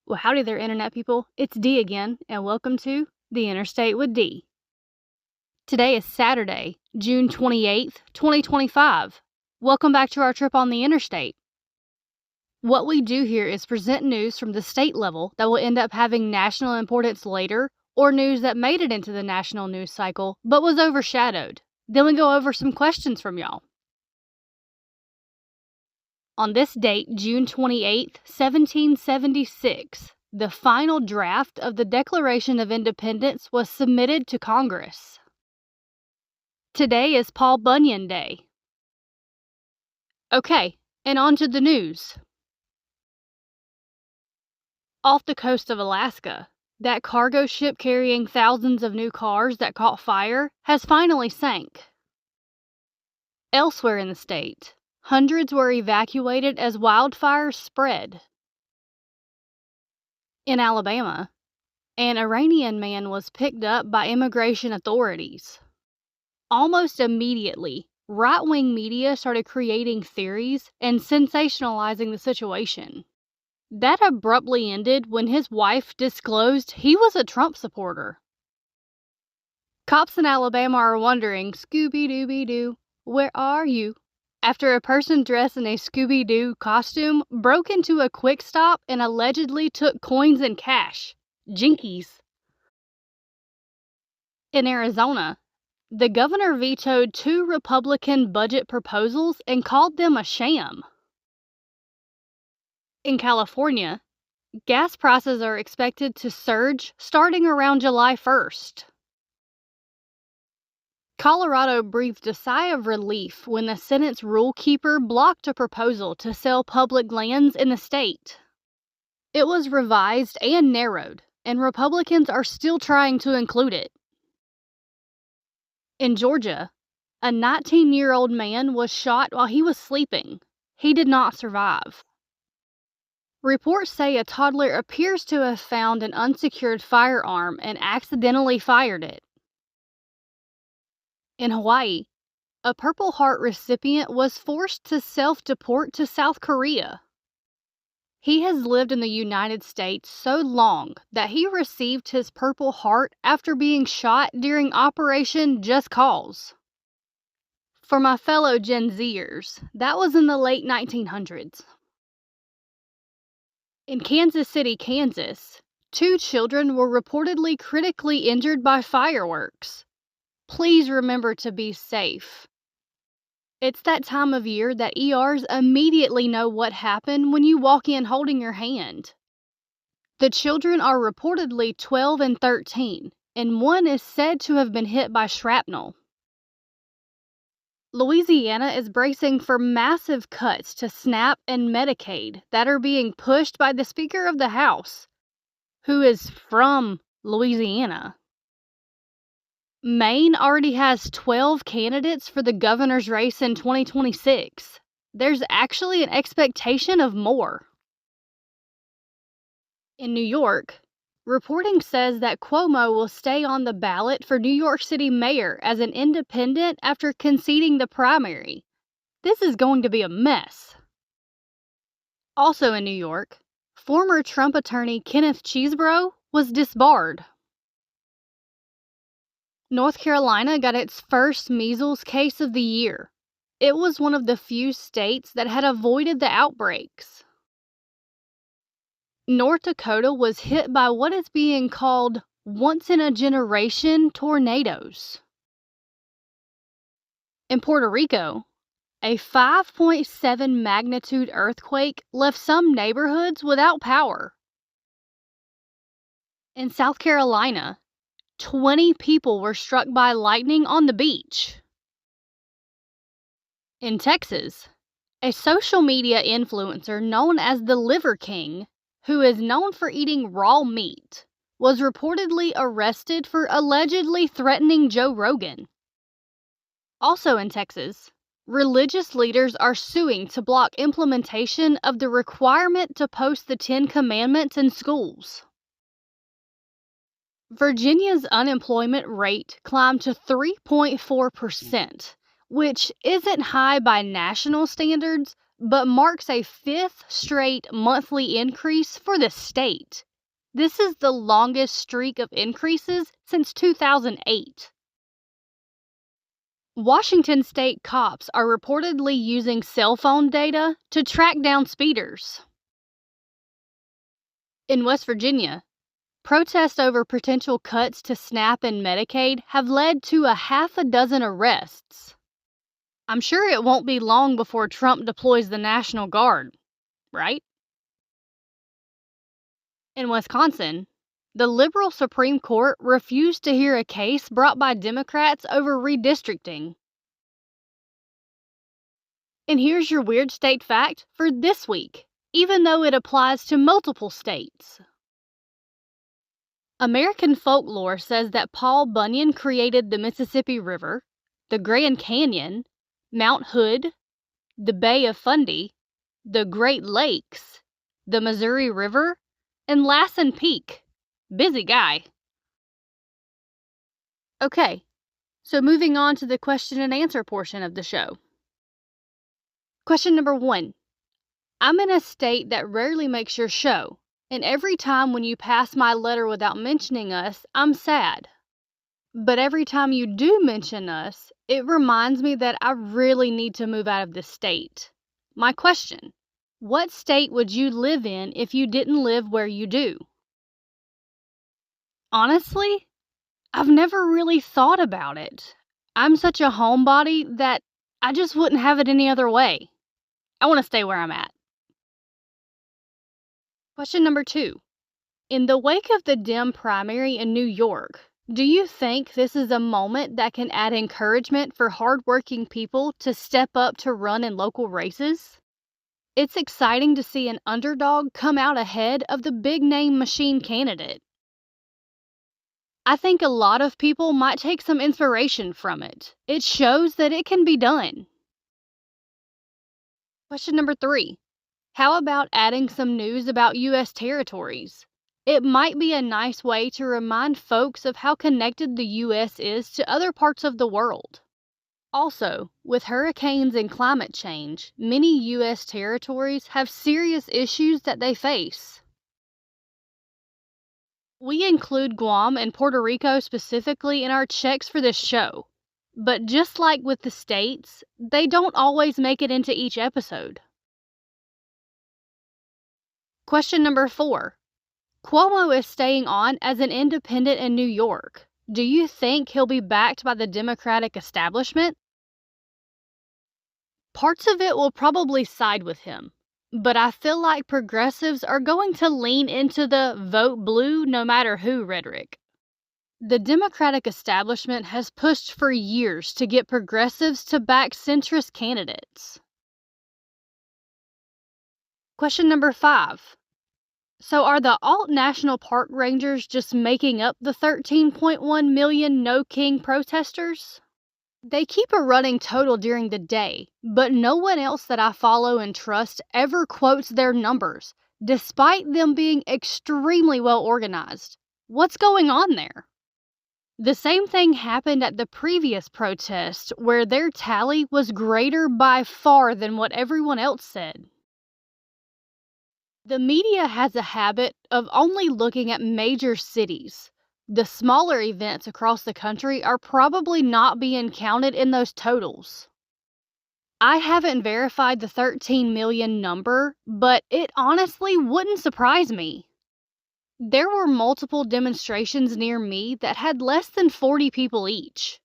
Well, howdy there, Internet people. It's Dee again, and welcome to the Interstate with Dee. Today is Saturday, June 28th, 2025. Welcome back to our trip on the Interstate. What we do here is present news from the state level that will end up having national importance later, or news that made it into the national news cycle but was overshadowed. Then we go over some questions from y'all. On this date, June 28, 1776, the final draft of the Declaration of Independence was submitted to Congress. Today is Paul Bunyan Day. Okay, and on to the news. Off the coast of Alaska, that cargo ship carrying thousands of new cars that caught fire has finally sank. Elsewhere in the state, hundreds were evacuated as wildfires spread. In Alabama, an Iranian man was picked up by immigration authorities. Almost immediately, right-wing media started creating theories and sensationalizing the situation. That abruptly ended when his wife disclosed he was a Trump supporter. Cops in Alabama are wondering, Scooby-Dooby-Doo, where are you? After a person dressed in a Scooby-Doo costume broke into a Quick Stop and allegedly took coins and cash. Jinkies. In Arizona, the governor vetoed 2 Republican budget proposals and called them a sham. In California, gas prices are expected to surge starting around July 1st. Colorado breathed a sigh of relief when the Senate's rule keeper blocked a proposal to sell public lands in the state. It was revised and narrowed, and Republicans are still trying to include it. In Georgia, a 19-year-old man was shot while he was sleeping. He did not survive. Reports say a toddler appears to have found an unsecured firearm and accidentally fired it. In Hawaii, a Purple Heart recipient was forced to self-deport to South Korea. He has lived in the United States so long that he received his Purple Heart after being shot during Operation Just Cause. For my fellow Gen Zers, that was in the late 1900s. In Kansas City, Kansas, 2 children were reportedly critically injured by fireworks. Please remember to be safe. It's that time of year that ERs immediately know what happened when you walk in holding your hand. The children are reportedly 12 and 13, and one is said to have been hit by shrapnel. Louisiana is bracing for massive cuts to SNAP and Medicaid that are being pushed by the Speaker of the House, who is from Louisiana. Maine already has 12 candidates for the governor's race in 2026. There's actually an expectation of more. In New York, reporting says that Cuomo will stay on the ballot for New York City mayor as an independent after conceding the primary. This is going to be a mess. Also in New York, former Trump attorney Kenneth Chesebro was disbarred. North Carolina got its first measles case of the year. It was one of the few states that had avoided the outbreaks. North Dakota was hit by what is being called once-in-a-generation tornadoes. In Puerto Rico, a 5.7 magnitude earthquake left some neighborhoods without power. In South Carolina, 20 people were struck by lightning on the beach. In Texas, a social media influencer known as the Liver King, who is known for eating raw meat, was reportedly arrested for allegedly threatening Joe Rogan. Also in Texas, religious leaders are suing to block implementation of the requirement to post the 10 Commandments in schools. Virginia's unemployment rate climbed to 3.4%, which isn't high by national standards, but marks a 5th straight monthly increase for the state. This is the longest streak of increases since 2008. Washington state cops are reportedly using cell phone data to track down speeders. In West Virginia, protests over potential cuts to SNAP and Medicaid have led to a half a dozen arrests. I'm sure it won't be long before Trump deploys the National Guard, right? In Wisconsin, the liberal Supreme Court refused to hear a case brought by Democrats over redistricting. And here's your weird state fact for this week, even though it applies to multiple states. American folklore says that Paul Bunyan created the Mississippi River, the Grand Canyon, Mount Hood, the Bay of Fundy, the Great Lakes, the Missouri River, and Lassen Peak. Busy guy. Okay, so moving on to the question and answer portion of the show. Question number 1. I'm in a state that rarely makes your show, and every time when you pass my letter without mentioning us, I'm sad. But every time you do mention us, it reminds me that I really need to move out of this state. My question: what state would you live in if you didn't live where you do? Honestly, I've never really thought about it. I'm such a homebody that I just wouldn't have it any other way. I want to stay where I'm at. Question number 2. In the wake of the Dem primary in New York, do you think this is a moment that can add encouragement for hardworking people to step up to run in local races? It's exciting to see an underdog come out ahead of the big-name machine candidate. I think a lot of people might take some inspiration from it. It shows that it can be done. Question number 3. How about adding some news about U.S. territories? It might be a nice way to remind folks of how connected the U.S. is to other parts of the world. Also, with hurricanes and climate change, many U.S. territories have serious issues that they face. We include Guam and Puerto Rico specifically in our checks for this show, but just like with the states, they don't always make it into each episode. Question number 4. Cuomo is staying on as an independent in New York. Do you think he'll be backed by the Democratic establishment? Parts of it will probably side with him, but I feel like progressives are going to lean into the vote blue no matter who rhetoric. The Democratic establishment has pushed for years to get progressives to back centrist candidates. Question number 5. So are the alt National Park Rangers just making up the 13.1 million No King protesters? They keep a running total during the day, but no one else that I follow and trust ever quotes their numbers, despite them being extremely well organized. What's going on there? The same thing happened at the previous protest, where their tally was greater by far than what everyone else said. The media has a habit of only looking at major cities. The smaller events across the country are probably not being counted in those totals. I haven't verified the 13 million number, but it honestly wouldn't surprise me. There were multiple demonstrations near me that had less than 40 people each.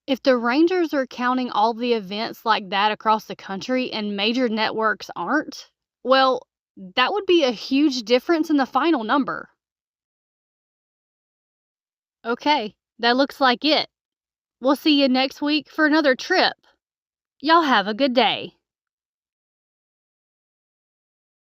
If the Rangers are counting all the events like that across the country and major networks aren't, well, that would be a huge difference in the final number. Okay, that looks like it. We'll see you next week for another trip. Y'all have a good day.